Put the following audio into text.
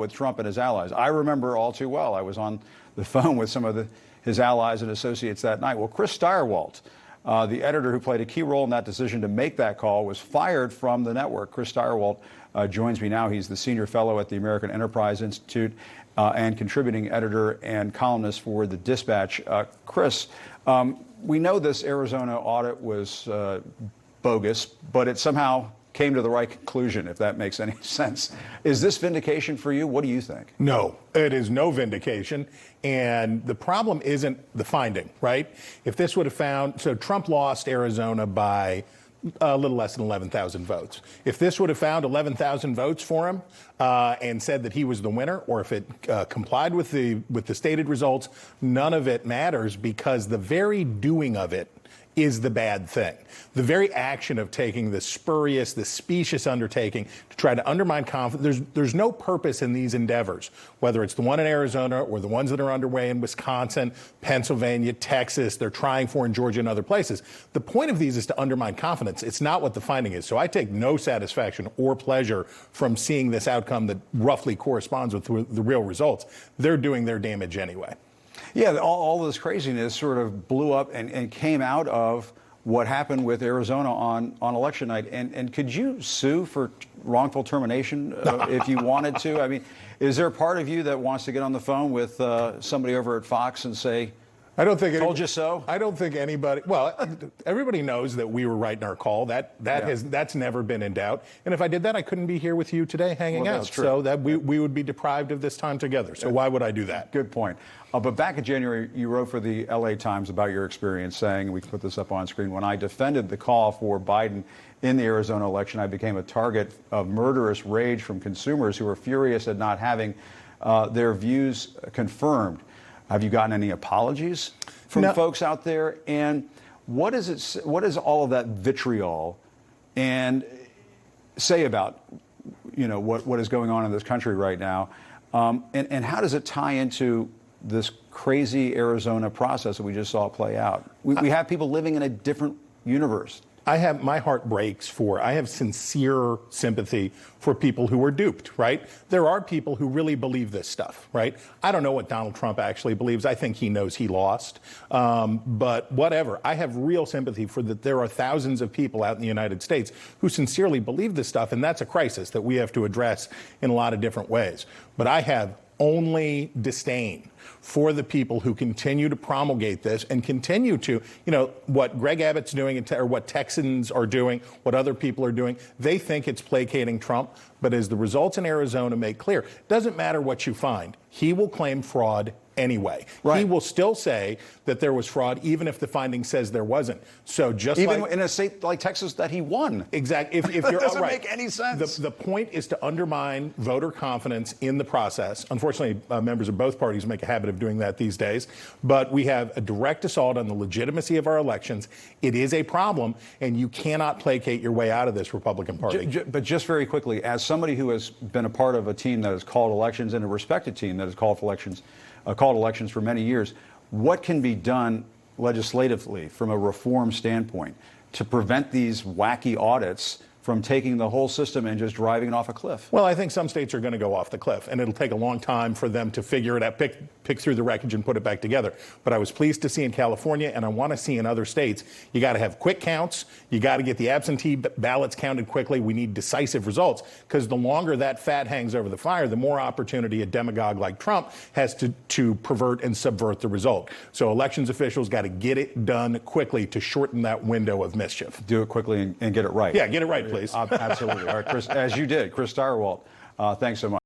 with Trump and his allies. I remember all too well. I was on the phone with some of his allies and associates that night. Well, Chris Stirewalt, the editor who played a key role in that decision to make that call, was fired from the network. Chris Stirewalt joins me now. He's the senior fellow at the American Enterprise Institute and contributing editor and columnist for The Dispatch. Chris, we know this Arizona audit was bogus, but it somehow came to the right conclusion, if that makes any sense. Is this vindication for you? What do you think? No, it is no vindication. And the problem isn't the finding, right? If this would have found, so Trump lost Arizona by a little less than 11,000 votes. If this would have found 11,000 votes for him and said that he was the winner, or if it complied with the stated results, none of it matters, because the very doing of it is the bad thing. The very action of taking the spurious, the specious undertaking to try to undermine confidence, there's no purpose in these endeavors, whether it's the one in Arizona or the ones that are underway in Wisconsin, Pennsylvania, Texas, they're trying for in Georgia and other places. The point of these is to undermine confidence. It's not what the finding is. So I take no satisfaction or pleasure from seeing this outcome that roughly corresponds with the real results. They're doing their damage anyway. Yeah, all this craziness sort of blew up and came out of what happened with Arizona on election night. And could you sue for wrongful termination if you wanted to? I mean, is there a part of you that wants to get on the phone with somebody over at Fox and say, told you so? I don't think anybody. Well, everybody knows that we were right in our call. That's never been in doubt. And if I did that, I couldn't be here with you today hanging out. That's true. So that we would be deprived of this time together. So why would I do that? Good point. But back in January, you wrote for the LA Times about your experience, saying, we can put this up on screen, when I defended the call for Biden in the Arizona election, I became a target of murderous rage from consumers who were furious at not having their views confirmed. Have you gotten any apologies from folks out there? And what is all of that vitriol and say about, what is going on in this country right now? And how does it tie into this crazy Arizona process that we just saw play out? We have people living in a different universe. My heart breaks I have sincere sympathy for people who were duped, right? There are people who really believe this stuff, right? I don't know what Donald Trump actually believes. I think he knows he lost. But whatever. I have real sympathy for that. There are thousands of people out in the United States who sincerely believe this stuff, and that's a crisis that we have to address in a lot of different ways. But I have only disdain for the people who continue to promulgate this and continue to, what Greg Abbott's doing or what Texans are doing, what other people are doing. They think it's placating Trump. But as the results in Arizona make clear, it doesn't matter what you find. He will claim fraud anyway. Right. He will still say that there was fraud, even if the finding says there wasn't. So even in a state like Texas that he won. Exactly. If you're that doesn't right, make any sense. The point is to undermine voter confidence in the process. Unfortunately, members of both parties make a habit of doing that these days. But we have a direct assault on the legitimacy of our elections. It is a problem, and you cannot placate your way out of this Republican Party. But just very quickly, as somebody who has been a part of a team that has called elections and a respected team that has called elections for many years, what can be done legislatively from a reform standpoint to prevent these wacky audits from taking the whole system and just driving it off a cliff? Well, I think some states are going to go off the cliff, and it'll take a long time for them to figure it out, pick through the wreckage and put it back together. But I was pleased to see in California, and I want to see in other states, you got to have quick counts. You got to get the absentee ballots counted quickly. We need decisive results, because the longer that fat hangs over the fire, the more opportunity a demagogue like Trump has to pervert and subvert the result. So elections officials got to get it done quickly to shorten that window of mischief. Do it quickly and get it right. Yeah, get it right, please. Absolutely. All right, Chris, as you did, Chris Stirewalt, thanks so much.